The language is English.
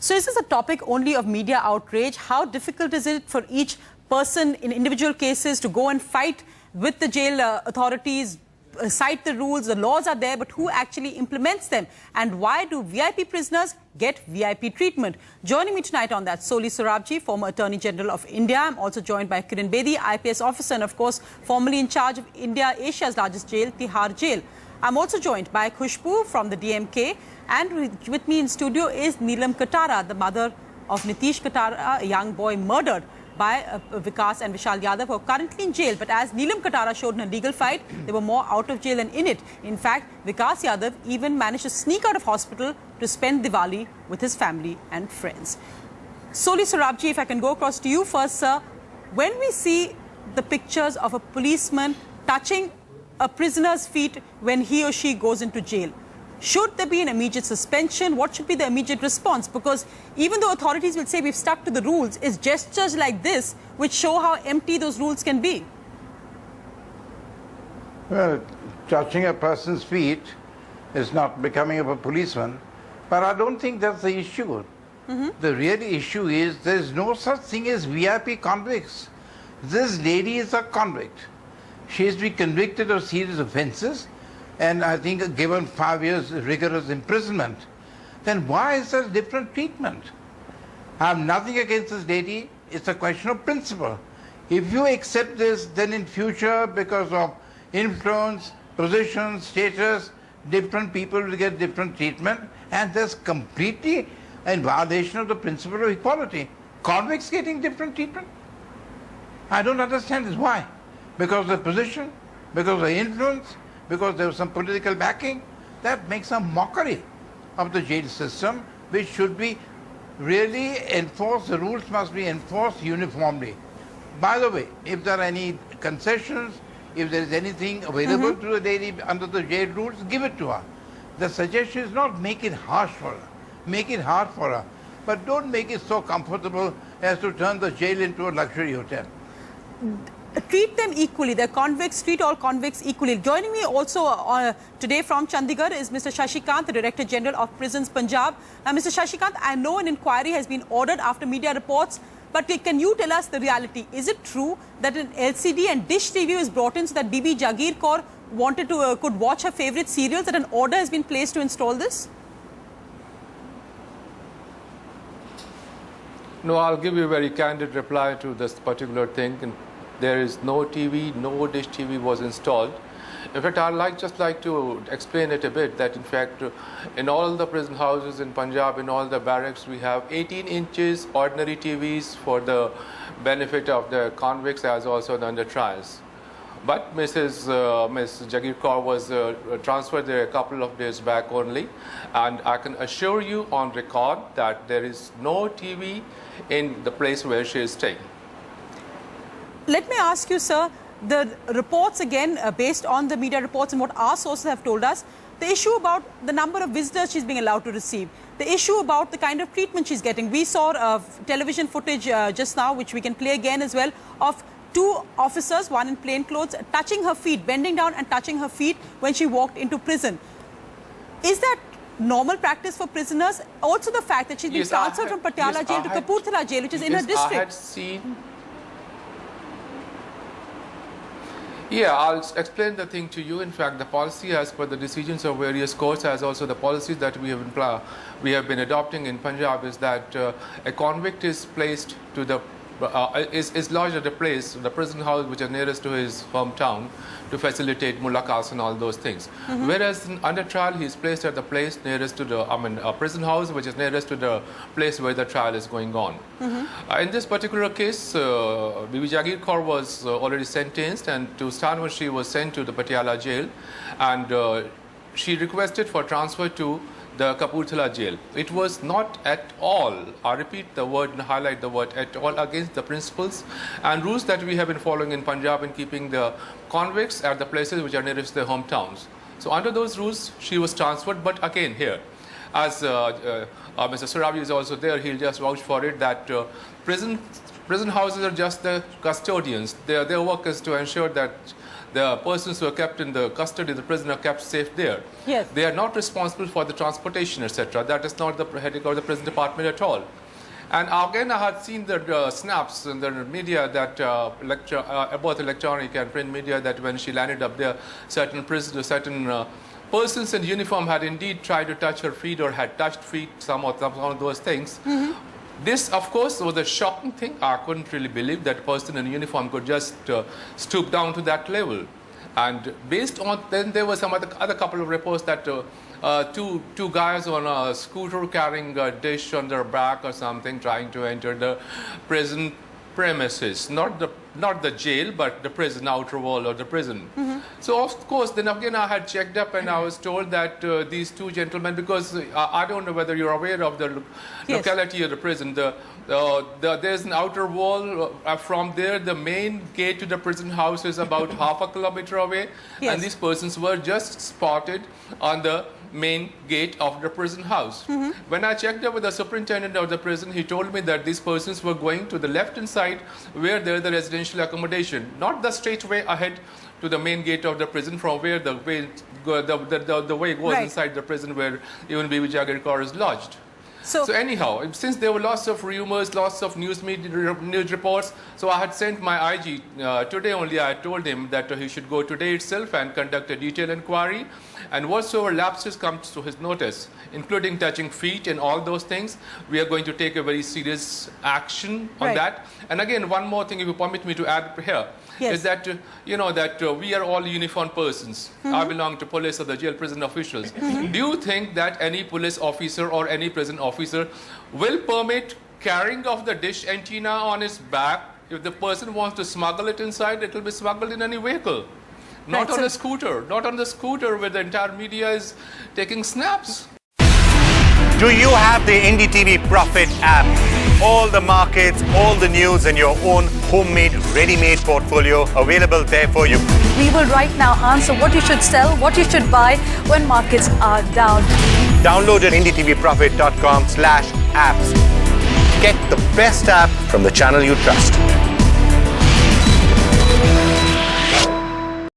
So is this a topic only of media outrage? How difficult is it for each person in individual cases to go and fight with the jail authorities, cite the rules, the laws are there, but who actually implements them? And why do VIP prisoners get VIP treatment? Joining me tonight on that, Soli Sorabji, former Attorney General of India. I'm also joined by Kiran Bedi, IPS officer, and of course, formerly in charge of India, Asia's largest jail, Tihar Jail. I'm also joined by Khushbu from the DMK, and with me in studio is Neelam Katara, the mother of Nitish Katara, a young boy murdered by Vikas and Vishal Yadav, who are currently in jail. But as Neelam Katara showed in a legal fight, they were more out of jail than in it. In fact, Vikas Yadav even managed to sneak out of hospital to spend Diwali with his family and friends. Soli Sorabji, if I can go across to you first, sir. When we see the pictures of a policeman touching a prisoner's feet when he or she goes into jail, should there be an immediate suspension? What should be the immediate response? Because even though authorities will say we've stuck to the rules, it's gestures like this which show how empty those rules can be. Well, touching a person's feet is not becoming of a policeman, but I don't think that's the issue. The real issue is there is no such thing as VIP convicts. This lady is a convict. She has been convicted of serious offences, and I think given 5 years rigorous imprisonment. Then why is there different treatment? I have nothing against this lady. It's a question of principle. If you accept this, then in future, because of influence, position, status, different people will get different treatment, and that's completely in violation of the principle of equality. Convicts getting different treatment? I don't understand this. Why? Because of the position, because of the influence, because there was some political backing. That makes a mockery of the jail system, which should be really enforced. The rules must be enforced uniformly. By the way, if there are any concessions, if there is anything available to the lady under the jail rules, give it to her. The suggestion is not make it harsh for her, make it hard for her, but don't make it so comfortable as to turn the jail into a luxury hotel. Treat them equally. They're convicts. Treat all convicts equally. Joining me also today from Chandigarh is Mr. Shashikant, the Director General of Prisons Punjab. Now, Mr. Shashikant, I know an inquiry has been ordered after media reports, but can you tell us the reality? Is it true that an LCD and Dish TV was brought in so that BB Jagir Kaur wanted to could watch her favourite serials, that an order has been placed to install this? No, I'll give you a very candid reply to this particular thing. There is no TV, no Dish TV was installed. In fact, I'd just like to explain it a bit, that in fact, in all the prison houses in Punjab, in all the barracks, we have 18 inches ordinary TVs for the benefit of the convicts as also the under trials. But Miss Jagir Kaur was transferred there a couple of days back only, and I can assure you on record that there is no TV in the place where she is staying. Let me ask you, sir, the reports again, based on the media reports and what our sources have told us, the issue about the number of visitors she's being allowed to receive, the issue about the kind of treatment she's getting. We saw television footage just now, which we can play again as well, of two officers, one in plain clothes, touching her feet, bending down and touching her feet when she walked into prison. Is that normal practice for prisoners? Also the fact that she's been transferred from Patiala jail to Kapurthala jail, which is in her district. I had seen. Yeah, I'll explain the thing to you. In fact, the policy as per the decisions of various courts, as also the policies that we have been adopting in Punjab, is that a convict is placed to the is lodged at a place, the prison house which is nearest to his hometown, to facilitate mulaqats and all those things. Whereas under trial, he is placed at the place nearest to the, prison house which is nearest to the place where the trial is going on. In this particular case, BB Jagir Kaur was already sentenced, and to start with, she was sent to the Patiala jail, and she requested for transfer to the Kapurthala jail. It was not at all, I repeat the word and highlight the word, at all against the principles and rules that we have been following in Punjab in keeping the convicts at the places which are nearest their hometowns. So under those rules, she was transferred. But again here, as Mr. Sarabi is also there, he'll just vouch for it, that prison houses are just the custodians. Their work is to ensure that the persons who are kept in the custody of the prison are kept safe there. Yes. They are not responsible for the transportation, etc. That is not the headache of the prison department at all. And again, I had seen the snaps in the media that about electronic and print media, that when she landed up there, certain prisoners, certain persons in uniform had indeed tried to touch her feet or had touched feet, some of those things. This, of course, was a shocking thing. I couldn't really believe that a person in uniform could just stoop down to that level. And based on, then there was some other couple of reports that two guys on a scooter carrying a dish on their back or something, trying to enter the prison premises, not the jail, but the prison outer wall of the prison. So of course, then again I had checked up and I was told that these two gentlemen, because I don't know whether you're aware of the locality of the prison. There's an outer wall. From there, the main gate to the prison house is about half a kilometer away, and these persons were just spotted on the main gate of the prison house. When I checked up with the superintendent of the prison, he told me that these persons were going to the left-hand side where there is the residential accommodation, not the straight way ahead to the main gate of the prison, from where the way goes inside the prison, where even Bibi Jagir Kaur is lodged. So anyhow, since there were lots of rumors, lots of news reports, so I had sent my IG today only. I told him that he should go today itself and conduct a detailed inquiry, and whatsoever lapses comes to his notice, including touching feet and all those things, we are going to take a very serious action on that. And again, one more thing, if you permit me to add here, is that we are all uniformed persons. I belong to police or the jail prison officials. Do you think that any police officer or any prison officer will permit carrying of the dish antenna on his back? If the person wants to smuggle it inside, it will be smuggled in any vehicle. Not on a scooter. Not on the scooter where the entire media is taking snaps. Do you have the NDTV Profit app? All the markets, all the news and your own homemade, ready-made portfolio available there for you. We will right now answer what you should sell, what you should buy when markets are down. Download at ndtvprofit.com/apps. Get the best app from the channel you trust.